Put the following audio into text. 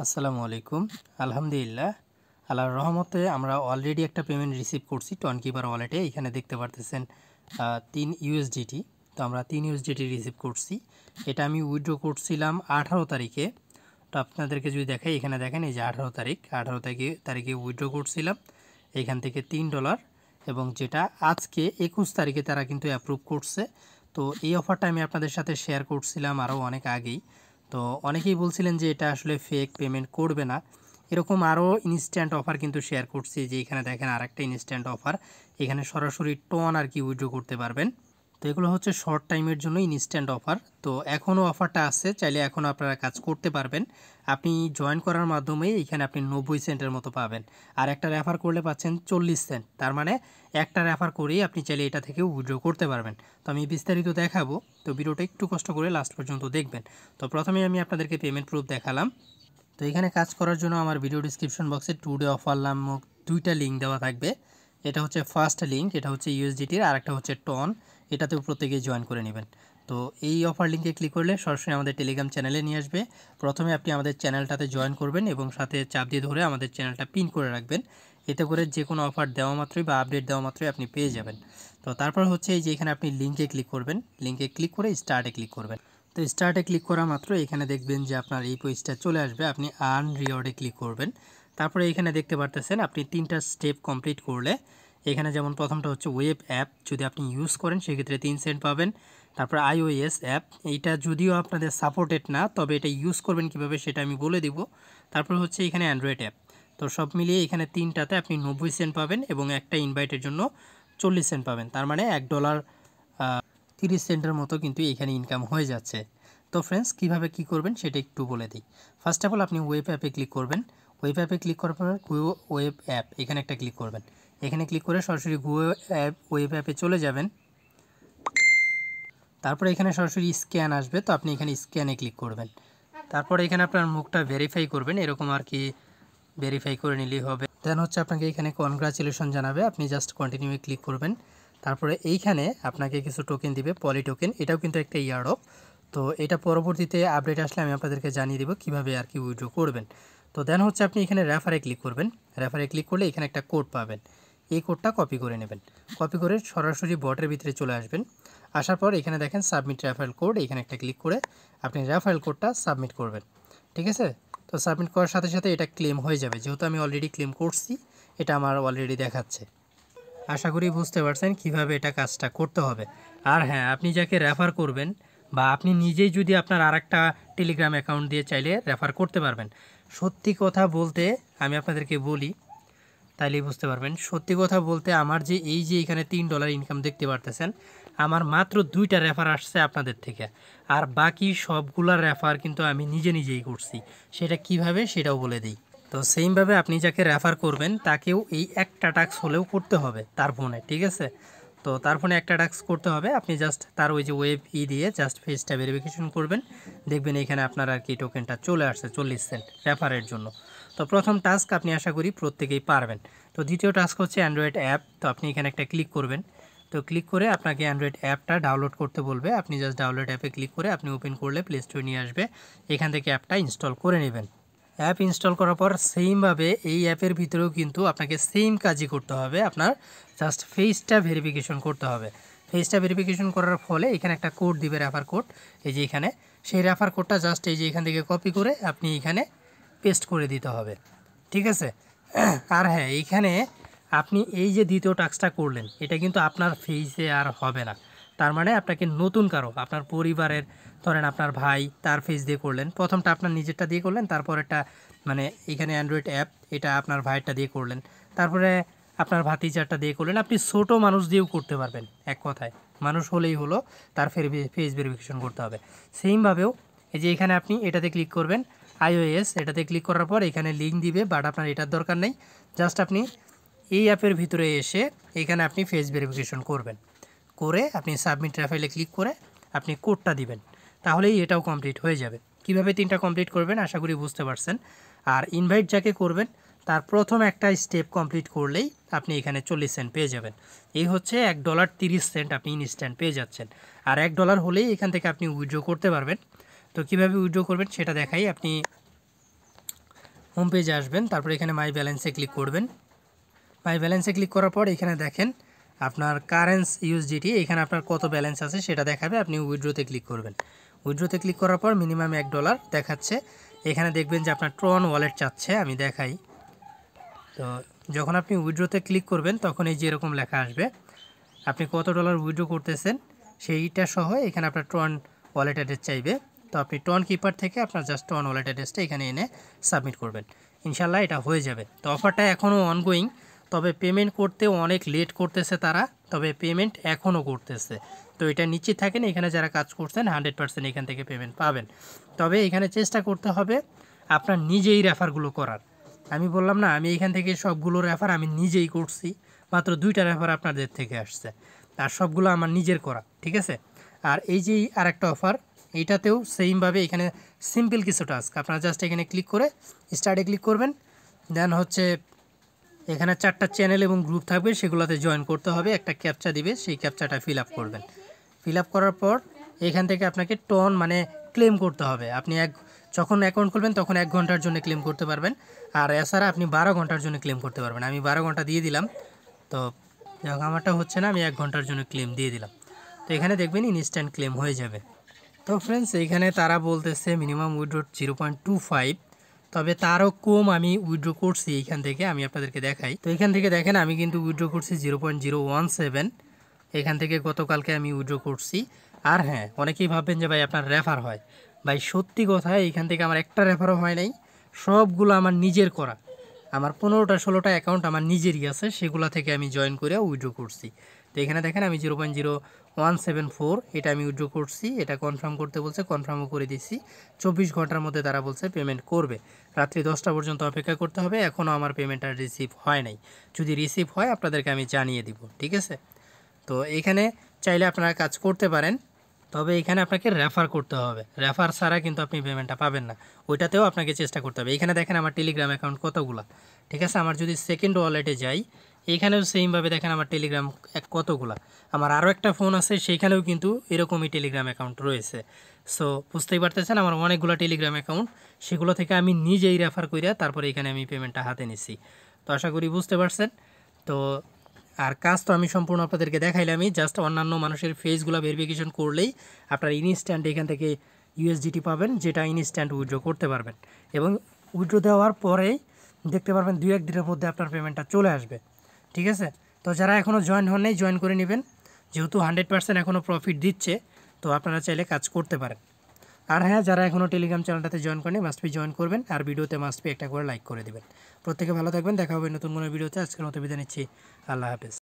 আসসালামু আলাইকুম। আলহামদুলিল্লাহ, আল্লাহর রহমতে আমরা অলরেডি একটা পেমেন্ট রিসিভ করছি টনকিপার ওয়ালেটে। এখানে দেখতে পারতেছেন 3 ইউএসডিটি। তো আমরা 3 ইউএসডিটি রিসিভ করছি। এটা আমি উইথড্র করছিলাম 18 তারিখে। তো আপনাদেরকে যদি দেখাই, এখানে দেখেন এই যে 18 তারিখে উইথড্র করছিলাম এখান থেকে $3, এবং যেটা আজকে 21 তারিখে তারা কিন্তু অ্যাপ্রুভ করছে। তো এই অফারটা আমি আপনাদের সাথে শেয়ার করছিলাম আরও অনেক আগেই। তো অনেকেই বলছিলেন যে এটা আসলে ফেক, পেমেন্ট করবে না। এরকম আরও ইনস্ট্যান্ট অফার কিন্তু শেয়ার করছি, যে এখানে দেখেন আরেকটা ইনস্ট্যান্ট অফার। এখানে সরাসরি টন আর কি উইথড্র করতে পারবেন। তো এগুলো হচ্ছে শর্ট টাইমের জন্য ইনস্ট্যান্ট অফার। তো এখনও অফারটা আছে, চাইলে এখনও আপনারা কাজ করতে পারবেন। আপনি জয়েন করার মাধ্যমে এখানে আপনি 90 সেন্টের মতো পাবেন, আর একটা রেফার করলে পাচ্ছেন 40 সেন্ট। তার মানে একটা রেফার করেই আপনি চাইলে এটা থেকে উইথড্র করতে পারবেন। তো আমি বিস্তারিত দেখাবো, তো ভিডিওটা একটু কষ্ট করে লাস্ট পর্যন্ত দেখবেন। তো প্রথমে আমি আপনাদেরকে পেমেন্ট প্রুফ দেখালাম। তো এখানে কাজ করার জন্য আমার ভিডিও ডিসক্রিপশন বক্সে টুডে অফার নামক দুইটা লিঙ্ক দেওয়া থাকবে। এটা হচ্ছে ফার্স্ট লিঙ্ক, এটা হচ্ছে ইউএসডিটির, আর একটা হচ্ছে টন। এটাতেও প্রত্যেকেই জয়েন করে নেবেন। তো এই অফার লিঙ্কে ক্লিক করলে সরাসরি আমাদের টেলিগ্রাম চ্যানেলে নিয়ে আসবে। প্রথমে আপনি আমাদের চ্যানেলটাতে জয়েন করবেন এবং সাথে চাপ দিয়ে ধরে আমাদের চ্যানেলটা পিন করে রাখবেন। এতে করে যে কোনো অফার দেওয়া মাত্রই বা আপডেট দেওয়া মাত্রই আপনি পেয়ে যাবেন। তো তারপর হচ্ছে এই যে এখানে আপনি লিঙ্কে ক্লিক করবেন, লিঙ্কে ক্লিক করে স্টার্টে ক্লিক করবেন। তো স্টার্টে ক্লিক করা মাত্র এখানে দেখবেন যে আপনার এই পেজটা চলে আসবে। আপনি আর্ন রিওয়ার্ডে ক্লিক করবেন। তারপরে এখানে দেখতে পারতেছেন আপনি 3টা স্টেপ কমপ্লিট করলে এখানে যেমন প্রথমটা হচ্ছে ওয়েব অ্যাপ, যদি আপনি ইউজ করেন সেক্ষেত্রে 3 সেন্ট পাবেন। তারপর iOS অ্যাপ, এইটা যদিও আপনাদের সাপোর্টেড না, তবে এটা ইউজ করবেন কিভাবে সেটা আমি বলে দিব। তারপর হচ্ছে এখানে অ্যান্ড্রয়েড অ্যাপ। তো সব মিলিয়ে এখানে 3টাতে আপনি 90 সেন্ট পাবেন এবং একটা ইনভাইটের জন্য 40 সেন্ট পাবেন। তার মানে $1 30 সেন্টের মতো কিন্তু এখানে ইনকাম হয়ে যাচ্ছে। তো ফ্রেন্ডস, কীভাবে কী করবেন সেটা একটু বলে দিই। ফার্স্ট অফ অল আপনি ওয়েব অ্যাপে ক্লিক করবেন। ওয়েব অ্যাপে ক্লিক করার পর ওয়েব অ্যাপ এখানে একটা ক্লিক করবেন। এখানে ক্লিক করে সরাসরি ওয়েব অ্যাপে চলে যাবেন। তারপরে এখানে সরাসরি স্ক্যান আসবে, তো আপনি এখানে স্ক্যানে ক্লিক করবেন। তারপরে এখানে আপনার মুখটা ভেরিফাই করবেন, এরকম আর কি ভেরিফাই করে নিলেই হবে। দেন হচ্ছে আপনাকে এখানে কনগ্রাচুলেশন জানাবে, আপনি জাস্ট কন্টিনিউয়ে ক্লিক করবেন। তারপরে এইখানে আপনাকে কিছু টোকেন দিবে, পলি টোকেন। এটাও কিন্তু একটা ইয়ারড্রপ। তো এটা পরবর্তীতে আপডেট আসলে আমি আপনাদেরকে জানিয়ে দেবো কীভাবে আর কি উইথড্র করবেন। তো দেন হচ্ছে আপনি এখানে রেফারে ক্লিক করবেন। রেফারে ক্লিক করলে এখানে একটা কোড পাবেন, এই কোডটা কপি করে নেবেন। কপি করে সরাসরি বটের ভিতরে চলে আসবেন। আসার পর এখানে দেখেন সাবমিট রেফারেল কোড, এখানে একটা ক্লিক করে আপনি রেফারেল কোডটা সাবমিট করবেন। ঠিক আছে? তো সাবমিট করার সাথে সাথে এটা ক্লেম হয়ে যাবে, যেহেতু আমি অলরেডি ক্লেম করছি, এটা আমার অলরেডি দেখাচ্ছে। আশা করি বুঝতে পারছেন কিভাবে এটা কাজটা করতে হবে। আর হ্যাঁ, আপনি যাকে রেফার করবেন বা আপনি নিজেই যদি আপনার আরেকটা টেলিগ্রাম অ্যাকাউন্ট দিয়ে চাইলে রেফার করতে পারবেন। সত্যি কথা বলতে আমি আপনাদেরকে বলি, তাইলেই বুঝতে পারবেন। সত্যি কথা বলতে আমার যে এই যে এখানে $3 ইনকাম দেখতে পারতেছেন, আমার মাত্র 2টা রেফার আসছে আপনাদের থেকে, আর বাকি সবগুলা রেফার কিন্তু আমি নিজেই করছি। সেটা কিভাবে সেটাও বলে দিই। তো সেমভাবে আপনি যাকে রেফার করবেন তাকেও এই একটা টাস্ক হলেও করতে হবে তার ফোনে। ঠিক আছে? তো তার ফোনে একটা টাস্ক করতে হবে। আপনি জাস্ট তার ওই যে ওয়েব দিয়ে জাস্ট ফেসটা ভেরিফিকেশন করবেন, দেখবেন এখানে আপনার আর কি টোকেনটা চলে আসছে 40 সেন্ট রেফারের জন্য। তো প্রথম টাস্ক আপনি আশা করি প্রত্যেকেই পারবেন। তো দ্বিতীয় টাস্ক হচ্ছে অ্যান্ড্রয়েড অ্যাপ। তো আপনি এখানে একটা ক্লিক করবেন। তো ক্লিক করে আপনাকে অ্যান্ড্রয়েড অ্যাপটা ডাউনলোড করতে বলবে। আপনি জাস্ট ডাউনলোড অ্যাপে ক্লিক করে আপনি ওপেন করলে প্লে স্টোরে নিয়ে আসবে। এখান থেকে অ্যাপটা ইনস্টল করে নেবেন। অ্যাপ ইনস্টল করার পর সেমভাবে এই অ্যাপের ভিতরেও কিন্তু আপনাকে সেম কাজই করতে হবে। আপনার জাস্ট ফেসটা ভেরিফিকেশন করতে হবে। ফেসটা ভেরিফিকেশন করার ফলে এখানে একটা কোড দিবে, রেফার কোড। এই যে এখানে সেই রেফার কোডটা জাস্ট এই যে এখান থেকে কপি করে আপনি এখানে পেস্ট করে দিতে হবে। ঠিক আছে? আর হ্যাঁ, এইখানে আপনি এই যে দ্বিতীয় টাস্কটা করলেন, এটা কিন্তু আপনার ফেসে আর হবে না। তার মানে আপনাকে নতুন কারো, আপনার পরিবারের, ধরেন আপনার ভাই, তার ফেস দিয়ে করলেন। প্রথমটা আপনার নিজেরটা দিয়ে করলেন, তারপর একটা মানে এখানে অ্যান্ড্রয়েড অ্যাপ, এটা আপনার ভাইয়েরটা দিয়ে করলেন, তারপরে আপনার ভাতিজারটা দিয়ে করলেন। আপনি ছোটো মানুষ দিয়েও করতে পারবেন। এক কথায় মানুষ হলেই হলো, তার ফেস ভেরিফিকেশন করতে হবে। সেমভাবেও এই যে এখানে আপনি এটাতে ক্লিক করবেন, iOS, এটাতে ক্লিক করার পর এখানে লিঙ্ক দিবে, বাট আপনার এটার দরকার নেই। জাস্ট আপনি এই অ্যাপের ভিতরে এসে এখানে আপনি ফেস ভেরিফিকেশন করবেন, করে আপনি সাবমিট রেফাইলে ক্লিক করে আপনি কোডটা দিবেন, তাহলেই এটাও কমপ্লিট হয়ে যাবে। কিভাবে 3টা কমপ্লিট করবেন আশা করি বুঝতে পারছেন। আর ইনভাইট যাকে করবেন তার প্রথম একটা স্টেপ কমপ্লিট করলেই আপনি এখানে 40 সেন্ট পেয়ে যাবেন। এই হচ্ছে $1.30 আপনি ইনস্ট্যান্ট পেয়ে যাচ্ছেন। আর $1 হলেই এখান থেকে আপনি উইথড্র করতে পারবেন। তো কীভাবে উইথড্র করবেন সেটা দেখাই। আপনি হোম পেজে আসবেন, তারপর এখানে মাই ব্যালেন্সে ক্লিক করবেন। মাই ব্যালেন্সে ক্লিক করার পর এখানে দেখেন আপনার কারেন্স ইউএসডিটি, এখানে আপনার কত ব্যালেন্স আছে সেটা দেখাবে। আপনি উইথড্রোতে ক্লিক করবেন। উইথড্রোতে ক্লিক করার পর মিনিমাম $1 দেখাচ্ছে। এখানে দেখবেন যে আপনার ট্রন ওয়ালেট চাচ্ছে, আমি দেখাই। তো যখন আপনি উইথড্রোতে ক্লিক করবেন তখন এই যে এরকম লেখা আসবে, আপনি কত ডলার উইথড্রো করতেছেন সেইটা সহ এখানে আপনার ট্রন ওয়ালেট অ্যাড্রেস চাইবে। তো আপনি ট্রন কিপার থেকে আপনার জাস্ট ট্রন ওয়ালেট অ্যাড্রেসটা এখানে এনে সাবমিট করবেন। ইনশাল্লাহ এটা হয়ে যাবে। তো অফারটা এখনও অনগোয়িং, তবে পেমেন্ট করতেও অনেক লেট করতেছে তারা, তবে পেমেন্ট এখনও করতেছে। তো এটা নিশ্চিত থাকেন এখানে যারা কাজ করছেন 100% এখান থেকে পেমেন্ট পাবেন। তবে এখানে চেষ্টা করতে হবে আপনার নিজেই রেফারগুলো করার। আমি বললাম না, আমি এখান থেকে সবগুলো রেফার আমি নিজেই করছি, মাত্র 2টা রেফার আপনাদের থেকে আসছে, আর সবগুলো আমার নিজের করা, ঠিক আছে। আর এই যে আরেকটা অফার, এইটাতেও সেমভাবে এখানে সিম্পল কিছু টাস্ক, আপনারা জাস্ট এখানে ক্লিক করে স্টার্টে ক্লিক করবেন। দেন হচ্ছে এখানে 4টা চ্যানেল এবং গ্রুপ থাকবে, সেগুলোতে জয়েন করতে হবে। একটা ক্যাপচা দিবে, সেই ক্যাপচাটা ফিল আপ করবেন। ফিল আপ করার পর এখান থেকে আপনাকে টন মানে ক্লেম করতে হবে। আপনি যখন অ্যাকাউন্ট খুলবেন তখন 1 ঘন্টার জন্য ক্লেম করতে পারবেন, আর এছাড়া আপনি 12 ঘন্টার জন্য ক্লেম করতে পারবেন। আমি 12 ঘন্টা দিয়ে দিলাম, তো যখন আমারটা হচ্ছে না আমি 1 ঘন্টার জন্য ক্লেম দিয়ে দিলাম। তো এখানে দেখবেন ইনস্ট্যান্ট ক্লেম হয়ে যাবে। তো ফ্রেন্ডস এখানে তারা বলতেছে মিনিমাম উইথড্র 0.25, তবে তারও কম আমি উইথড্র করছি এইখান থেকে, আমি আপনাদেরকে দেখাই। তো এখান থেকে দেখেন আমি কিন্তু উইথড্র করছি 0.017, এখান থেকে গতকালকে আমি উইথড্র করছি। আর হ্যাঁ, অনেকেই ভাববেন যে ভাই আপনার রেফার হয়, ভাই সত্যি কথা এইখান থেকে আমার একটা রেফারও হয় নাই, সবগুলো আমার নিজের করা। আমার 15টা-16টা অ্যাকাউন্ট আমার নিজেরই আছে, সেগুলো থেকে আমি জয়েন করে উইথড্র করছি। তো এখানে দেখেন আমি 0.0174 এটা আমি উইথড্র করছি। এটা কনফার্ম করতে বলছে, কনফার্মও করে দিচ্ছি। 24 ঘন্টার মধ্যে তারা বলছে পেমেন্ট করবে। রাত্রি 10টা পর্যন্ত অপেক্ষা করতে হবে, এখনও আমার পেমেন্টটা রিসিভ হয় নাই। যদি রিসিভ হয় আপনাদেরকে আমি জানিয়ে দিব, ঠিক আছে। তো এখানে চাইলে আপনারা কাজ করতে পারেন, তবে এখানে আপনাকে রেফার করতে হবে। রেফার ছাড়া কিন্তু আপনি পেমেন্টটা পাবেন না, ওইটাতেও আপনাকে চেষ্টা করতে হবে। এখানে দেখেন আমার টেলিগ্রাম অ্যাকাউন্ট কতগুলো, ঠিক আছে। আমার যদি সেকেন্ড ওয়ালেটে যাই, এখানেও সেমভাবে দেখেন আমার টেলিগ্রাম কতগুলো। আমার আরও একটা ফোন আছে, সেইখানেও কিন্তু এরকমই টেলিগ্রাম অ্যাকাউন্ট রয়েছে। সো বুঝতেই পারতেছেন আমার অনেকগুলো টেলিগ্রাম অ্যাকাউন্ট, সেগুলো থেকে আমি নিজেই রেফার করিয়া তারপরে এখানে আমি পেমেন্টটা হাতে নিছি। তো আশা করি বুঝতে পারছেন। তো আর কাজ তো আমি সম্পূর্ণ আপনাদেরকে দেখাইলামই, জাস্ট অন্যান্য মানুষের ফেসগুলো ভেরিফিকেশন করলেই আপনার ইনস্ট্যান্ট এখান থেকে ইউএসডিটি পাবেন, যেটা ইনস্ট্যান্ট উইথড্র করতে পারবেন। এবং উইথড্র দেওয়ার পরেই দেখতে পারবেন 2-1 দিনের মধ্যে আপনার পেমেন্টটা চলে আসবে, ঠিক আছে। তো যারা এখনও জয়েন হন নাই জয়েন করে নেবেন, যেহেতু 100% এখনও প্রফিট দিচ্ছে, তো আপনারা চাইলে কাজ করতে পারেন। আর হ্যাঁ, যারা এখনও টেলিগ্রাম চ্যানেলটাতে জয়েন করেনি মাস্ট বি জয়েন করবেন, আর ভিডিওতে মাস্ট বি একটা করে লাইক করে দেবেন। প্রত্যেকে ভালো থাকবেন, দেখা হবে নতুন কোনো ভিডিওতে। আজকের মতো বিদায় নিচ্ছি, আল্লাহ হাফেজ।